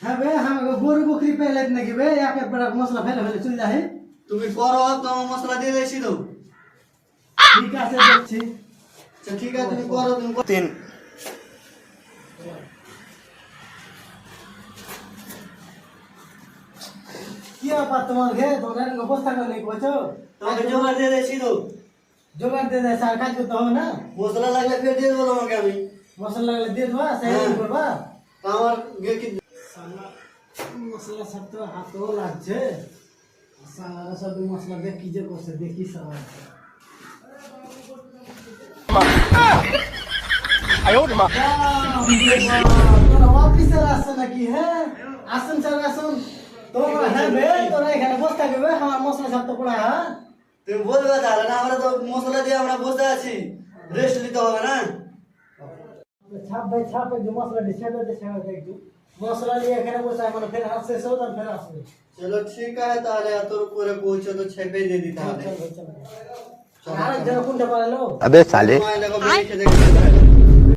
হ্যাঁ বে আমাকে গরু বকরি পেলে নাকি বে একের পর এক মশলা ফেলে ফেলে চলে যায়। তুমি করো তোমার মশলা দিয়ে দিয়েছি তো। ঠিক আছে দেখছি। আচ্ছা ঠিক আছে তুমি করো তুমি তিন কি ব্যাপার তোমার ঘে তোমরা অবস্থা করে নেই বলছো? তোমাকে জোগাড় দিয়ে দিয়েছি তো। জোগাড় দিয়ে দেয় আর কাজ করতে হবে না? মশলা লাগলে ফের দিয়ে দেবো তোমাকে আমি। মশলা লাগলে দিয়ে দেবা সেই করবা। আমার কি মশলা সব তো হাতও লাগছে। সারা সব মশলা দিয়ে কি যে করছে দেখি সবাই। তোরা অফিসার আসছে নাকি? হ্যাঁ আসুন স্যার আসুন। তোমরা হ্যাঁ বে তোরা এখানে বসে থাকবে আমার মশলা সব তো পড়া। হ্যাঁ তুমি বলবে তাহলে না, আমরা তো মশলা দিয়ে আমরা বসে আছি, রেস্ট নিতে হবে না। ছাপ ভাই ছাপ একটু মশলা ছেড়ে একটু মশলা নিয়ে এখানে বসে মানে ফের আসছে সৌদান ফের আসবে। चलो ठीक है ताले তোর উপরে পৌঁছে তো ছেপে দিয়ে দিতে হবে। আরেক জন কোনটা পারলো? अबे साले সময় লাগবে দেখে দেখে